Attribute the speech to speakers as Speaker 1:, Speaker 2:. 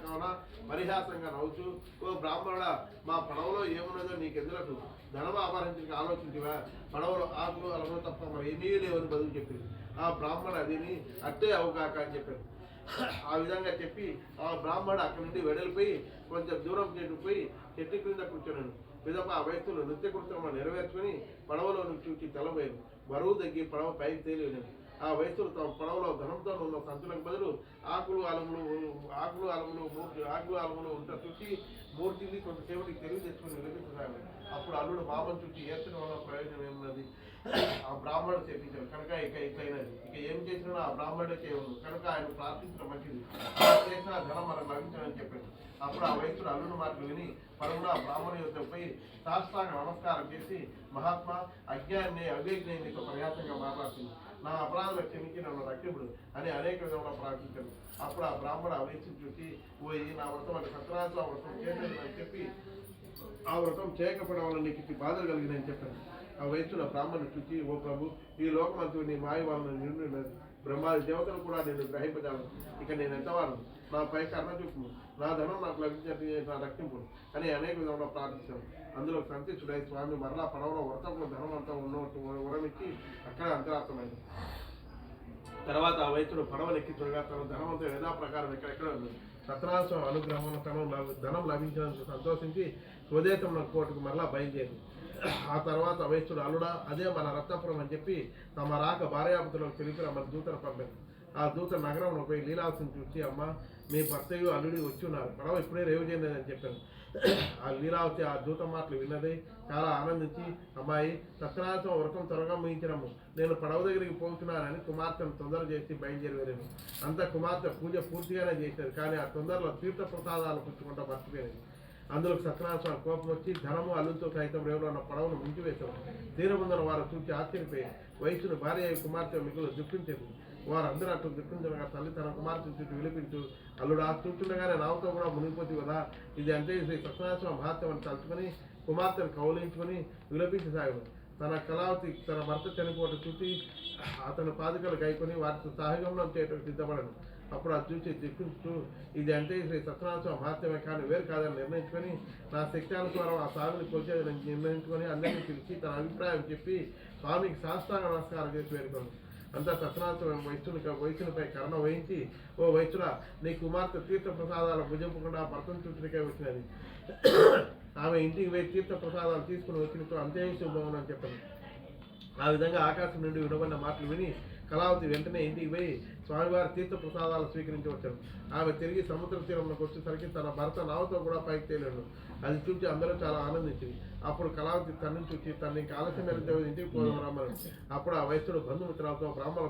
Speaker 1: కావున పరిహాసంగా నవ్వుతూ, ఓ బ్రాహ్మణుడా, మా పడవలో ఏమున్నదో నీకెందులకు ధనం అపహరించడానికి ఆలోచించివా? పడవలో ఆకులు అలములు తప్ప మరి ఏమీ లేవని బదులు చెప్పింది. ఆ బ్రాహ్మణ అదిని అట్టే అవుగాక అని చెప్పారు. ఆ విధంగా చెప్పి ఆ బ్రాహ్మణుడు అక్కడి నుండి వెడలిపోయి కొంచెం దూరం పోయి చెట్టు క్రింద కూర్చున్నాను. పిదప ఆ వయస్సులో నిత్యకృత్యములను నెరవేర్చుకుని పడవలో చూచి తెలబోయాను. బరువు తగ్గి పడవ పైకి తేలిపోయాను. ఆ వయస్సులు తమ పడవలో ధనంతో ఉన్న సంచులకు బదులు ఆకులు అలములు ఉంట చుట్టి మూర్తిని కొంతసేపటికి తెలివి తెచ్చుకుని విలపించసాగాడు. అప్పుడు అల్లుడు మామను చుట్టి ఏర్చడం వల్ల ప్రయోజనం ఏమున్నది? ఆ బ్రాహ్మణుడు చెప్పించాడు కనుక ఇట్లయినది. ఇక ఏం చేసినా ఆ బ్రాహ్మణుడే చేయను కనుక ఆయన ప్రార్థించడం మంచిది. చేసిన ధనం మనకు లభించడని చెప్పాడు. అప్పుడు ఆ వయసుడు అల్లుడు మాటలు విని పరుగున ఆ బ్రాహ్మణ యుద్ధం పోయి సాష్టాంగ నమస్కారం చేసి, మహాత్మా, అవిజ్ఞాన్ని నీతో ప్రయాసంగా మాట్లాడుతుంది. నా అపరాధాలు క్షమించి నన్ను రక్షింపుడు అని అనేక విధంగా ప్రార్థించాడు. అప్పుడు ఆ బ్రాహ్మణ ఆ వయసును చూసి, పోయి నా వ్రతం అంటే సత్యనారాయణ వ్రతం చేసేదని చెప్పి ఆ వ్రతం చేయకపోవడం వల్ల నీకు బాధలు కలిగినాయని చెప్పాను. ఆ వయసులో బ్రాహ్మణుని చూసి, ఓ ప్రభు, ఈ లోకమంతు నీ మాయ వాళ్ళని నిండున్నది. బ్రహ్మాది దేవతలు కూడా నేను గ్రహింపజాలను. ఇక నేను ఎంతవారు నాపై కర్ణ చూపు, నా ధనం నాకు లభించే నా రక్షింపు అని అనేక విధంగా ప్రార్థించాను. అందులో సంతృష్టుడై స్వామి మరలా పడవలో వ్రతంలో ధనం అంతా ఉన్నట్టు వరమిచ్చి అక్కడ అంతరార్థమైంది. తర్వాత ఆ వయసులో పడవలెక్కించగా తన ధనవంతం యథాప్రకారం ఎక్కడెక్కడ ఉంది. సత్యనారాయణ అనుగ్రహం ధనం లభించినందుకు సంతోషించి స్వదేశంలో కోటకు మరలా బయలుదేరి. ఆ తర్వాత వయస్సుడు అల్లుడా, అదే మన రత్నపురం అని చెప్పి తమ రాక భార్యాపతులకు తెలిపి మన దూతను పంపారు. ఆ దూత నగరంలో పోయి లీలావతిని చూసి, అమ్మ, మీ భర్తయు అల్లుడి వచ్చి ఉన్నారు, పడవ ఇప్పుడే రేవు చేయలేదని చెప్పాను. ఆ లీలావతి ఆ దూత మాటలు విన్నది చాలా ఆనందించి, అమ్మాయి, సత్యనారాయణ వ్రతం త్వరగా ముగించినము, నేను పడవ దగ్గరికి పోతున్నానని కుమార్తెను తొందర చేసి బయలుదేరి వెళ్ళాను. అంత కుమార్తె పూజ పూర్తిగానే చేసేది, కానీ ఆ తొందరలో తీర్థ ప్రసాదాలు పుచ్చుకుంటా మర్చిపోయింది. అందులో సత్యనారాయణ కోపం వచ్చి ధనము అల్లుతో సైతం రేవులో ఉన్న పడవను ముంచివేశారు. తీరముందర వారు చూసి ఆశ్చర్యపోయి వయసును భార్య కుమార్తె మిగులు దుఃఖించేది. వారు అందరూ అట్లు దుఃఖించగా తల్లి తన కుమార్తె చుట్టూ విలిపించు, అల్లుడు ఆ చూస్తుండగానే నావుతో కూడా మునిగిపోతుంది కదా, ఇది అంటే శ్రీ సత్యనారాయణ మహాత్మని తలుచుకొని కుమార్తెను కౌలించుకొని విలపించసాగాడు. తన కళావతి తన భర్త చనిపోవటం చూసి అతను పాదుకలు గైకొని వాటితో సాహగమనం చేయటం సిద్ధపడను. అప్పుడు అది చూసి దిక్కుంటూ, ఇది అంటే శ్రీ సత్యనారాయణ మహాత్మే కానీ వేరు కాదని నిర్ణయించుకొని నా శక్తానుసారం ఆ సాగుని కొలిచేదని నిర్ణయించుకొని అందరినీ పిలిచి తన అభిప్రాయం చెప్పి స్వామికి సాష్టాంగ నమస్కారం చేసి వేడుకోండి. అంతా సత్యనారాయణ వయసునిపై కర్ణ వహించి, ఓ వయసులా, నీ కుమార్తె తీర్థ ప్రసాదాలు భుజింపకుండా భర్తను చుట్టూకే వచ్చినది. ఆమె ఇంటికి పోయి తీర్థ ప్రసాదాలు తీసుకుని వచ్చినట్టు అంతే శుభం అని చెప్పాను. ఆ విధంగా ఆకాశం నుండి వినబడిన మాటలు విని కళావతి వెంటనే ఇంటికి పోయి స్వామివారి తీర్థ ప్రసాదాలు స్వీకరించి వచ్చాడు. ఆమె తిరిగి సముద్ర తీరంలోకి వచ్చేసరికి తన భర్త నావతో కూడా పైకి తేలాడు. అది చూసి అందరూ చాలా ఆనందించింది. అప్పుడు కళావతి తనని చూసి తనని ఆలస్యం ఇంటికి పోదాం రమ్మని. అప్పుడు ఆ వయస్సుడు బంధుమిత్రాలతో బ్రాహ్మణ